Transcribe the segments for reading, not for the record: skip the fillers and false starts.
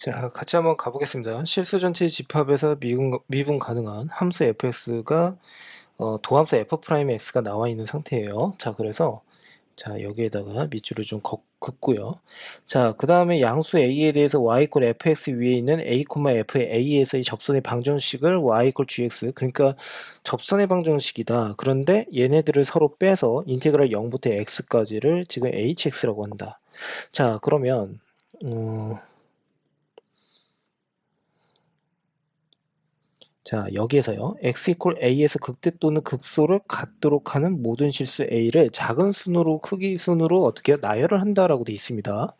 자, 같이 한번 가보겠습니다. 실수 전체 집합에서 미분 가능한 함수 fx가 도함수 f'의 x가 나와 있는 상태예요. 자, 그래서 자 여기에다가 밑줄을 좀 긋고요. 자, 그 다음에 양수 a에 대해서 y = fx 위에 있는 a, f의 a에서의 접선의 방정식을 y = gx, 그러니까 접선의 방정식이다. 그런데 얘네들을 서로 빼서 인테그랄 0부터 x까지를 지금 hx라고 한다. 자, 그러면 자, 여기에서요. x = a에서 극대 또는 극소를 갖도록 하는 모든 실수 a를 작은 순으로, 크기 순으로 어떻게 나열을 한다라고 되어 있습니다.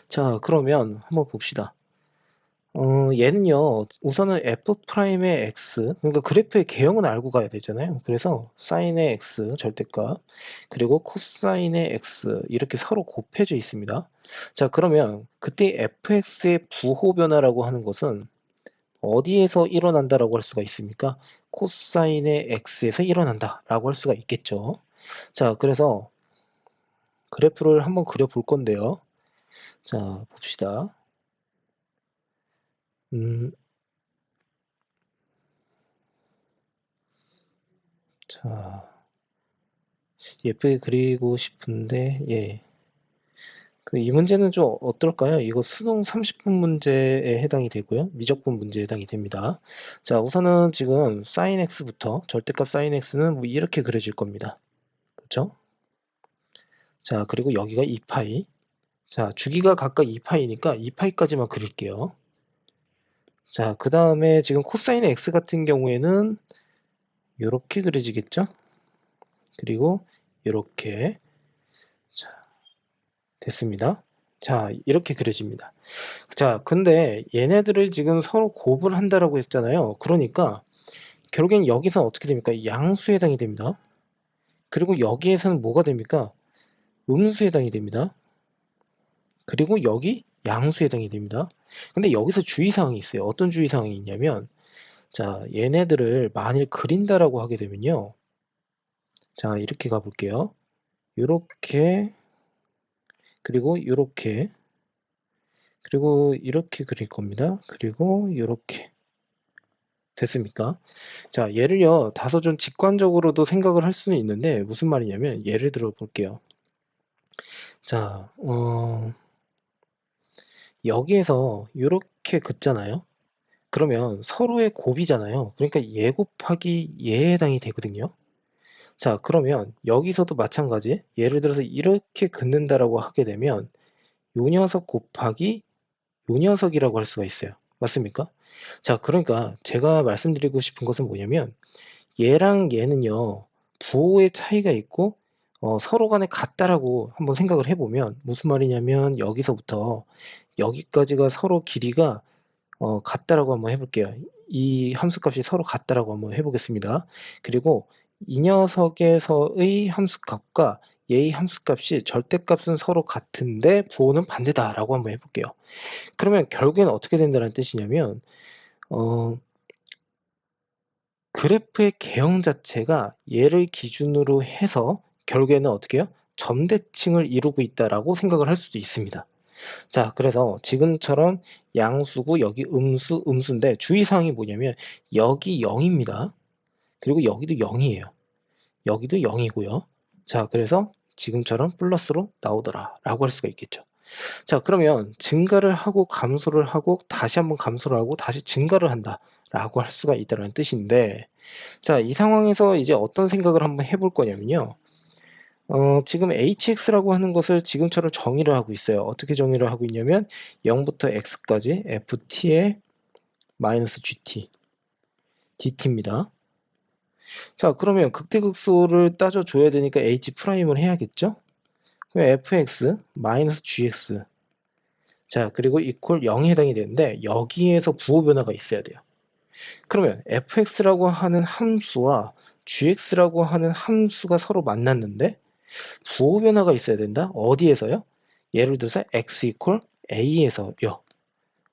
자, 그러면 한번 봅시다. 얘는요, 우선은 f'의 x, 그러니까 그래프의 개형은 알고 가야 되잖아요. 그래서 sin의 x 절대값, 그리고 코사인의 x 이렇게 서로 곱해져 있습니다. 자, 그러면 그때 fx의 부호 변화라고 하는 것은 어디에서 일어난다라고 할 수가 있습니까? 코사인의 x에서 일어난다라고 할 수가 있겠죠. 자, 그래서 그래프를 한번 그려볼 건데요. 자, 봅시다. 음, 자, 예쁘게 그리고 싶은데, 예. 이 문제는 좀 어떨까요? 이거 수능 30분 문제에 해당이 되고요. 미적분 문제에 해당이 됩니다. 자, 우선은 지금 sin x부터 절대값 sin x는 뭐 이렇게 그려질 겁니다. 그렇죠? 자, 그리고 여기가 2파이. 자, 주기가 각각 2파이니까 2파이까지만 그릴게요. 자, 그 다음에 지금 코사인 x 같은 경우에는 이렇게 그려지겠죠? 그리고 이렇게. 자, 됐습니다. 자, 이렇게 그려집니다. 자, 근데 얘네들을 지금 서로 곱을 한다라고 했잖아요. 그러니까 결국엔 여기서 어떻게 됩니까? 양수에 해당이 됩니다. 그리고 여기에서는 뭐가 됩니까? 음수에 해당이 됩니다. 그리고 여기 양수에 해당이 됩니다. 근데 여기서 주의사항이 있어요. 어떤 주의사항이 있냐면, 자, 얘네들을 만일 그린다라고 하게 되면요. 자, 이렇게 가볼게요. 요렇게, 그리고 요렇게, 그리고 이렇게 그릴 겁니다. 그리고 요렇게. 됐습니까? 자, 얘를요, 다소 좀 직관적으로도 생각을 할 수는 있는데, 무슨 말이냐면, 예를 들어 볼게요. 자, 여기에서 요렇게 긋잖아요? 그러면 서로의 곱이잖아요. 그러니까 얘 곱하기 얘에 해당이 되거든요. 자, 그러면 여기서도 마찬가지. 예를 들어서 이렇게 긋는다라고 하게 되면 요 녀석 곱하기 요 녀석이라고 할 수가 있어요. 맞습니까? 자, 그러니까 제가 말씀드리고 싶은 것은 뭐냐면 얘랑 얘는요, 부호의 차이가 있고 서로 간에 같다라고 한번 생각을 해보면 무슨 말이냐면 여기서부터 여기까지가 서로 길이가 같다라고 한번 해볼게요. 이 함수값이 서로 같다라고 한번 해보겠습니다. 그리고 이 녀석에서의 함수값과 얘의 함수값이 절대값은 서로 같은데 부호는 반대다라고 한번 해볼게요. 그러면 결국에는 어떻게 된다는 뜻이냐면 어, 그래프의 개형 자체가 얘를 기준으로 해서 결국에는 어떻게 해요? 점대칭을 이루고 있다라고 생각을 할 수도 있습니다. 자, 그래서 지금처럼 양수고 여기 음수, 음수인데 주의사항이 뭐냐면 여기 0입니다. 그리고 여기도 0이에요. 여기도 0이고요. 자, 그래서 지금처럼 플러스로 나오더라 라고 할 수가 있겠죠. 자, 그러면 증가를 하고 감소를 하고 다시 한번 감소를 하고 다시 증가를 한다 라고 할 수가 있다는 뜻인데, 자, 이 상황에서 이제 어떤 생각을 한번 해볼 거냐면요. 지금 hx라고 하는 것을 지금처럼 정의를 하고 있어요. 어떻게 정의를 하고 있냐면 0부터 x까지 ft의 마이너스 gt, dt입니다. 자, 그러면 극대극소를 따져줘야 되니까 h'을 해야겠죠? 그럼 fx 마이너스 gx, 자, 그리고 이퀄 0에 해당이 되는데 여기에서 부호 변화가 있어야 돼요. 그러면 fx라고 하는 함수와 gx라고 하는 함수가 서로 만났는데 부호 변화가 있어야 된다? 어디에서요? 예를 들어서 x 이퀄 a에서요.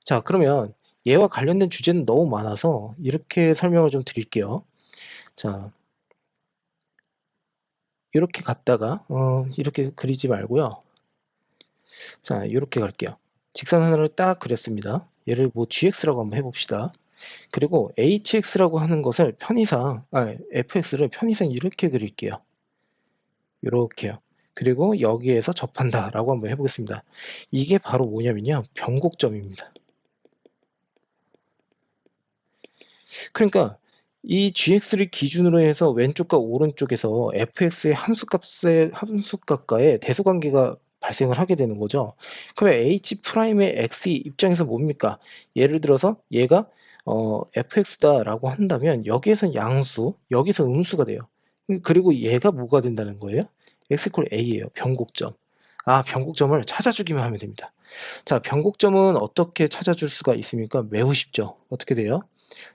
자, 그러면 얘와 관련된 주제는 너무 많아서 이렇게 설명을 좀 드릴게요. 자, 이렇게 갔다가 이렇게 그리지 말고요. 자, 이렇게 갈게요. 직선 하나를 딱 그렸습니다. 얘를 뭐 gx라고 한번 해봅시다. 그리고 hx라고 하는 것을 fx를 편의상 이렇게 그릴게요. 이렇게요. 그리고 여기에서 접한다 라고 한번 해보겠습니다. 이게 바로 뭐냐면요, 변곡점입니다. 그러니까 이 gx를 기준으로 해서 왼쪽과 오른쪽에서 fx의 함수값과의 대소관계가 발생을 하게 되는 거죠. 그러면 h'의 x 입장에서 뭡니까? 예를 들어서 얘가 fx다라고 한다면 여기에선 양수, 여기서 음수가 돼요. 그리고 얘가 뭐가 된다는 거예요? x = a예요. 변곡점. 변곡점을 찾아주기만 하면 됩니다. 자, 변곡점은 어떻게 찾아줄 수가 있습니까? 매우 쉽죠. 어떻게 돼요?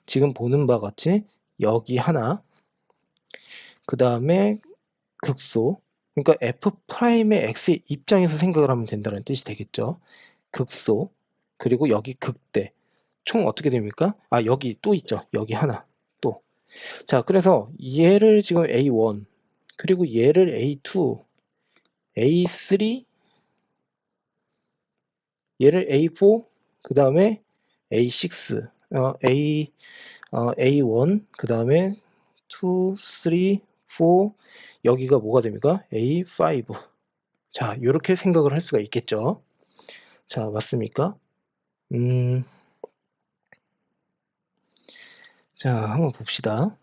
지금 보는 바와 같이 여기 하나, 그 다음에 극소, 그러니까 f'의 x의 입장에서 생각을 하면 된다는 뜻이 되겠죠. 극소, 그리고 여기 극대. 총 어떻게 됩니까? 여기 또 있죠. 여기 하나, 또. 자, 그래서 얘를 지금 A1, 그리고 얘를 A2, A3, 얘를 A4, 그 다음에 A6, A1, 그 다음에 2, 3, 4, 여기가 뭐가 됩니까? A5. 자, 이렇게 생각을 할 수가 있겠죠. 자, 맞습니까? 자, 한번 봅시다.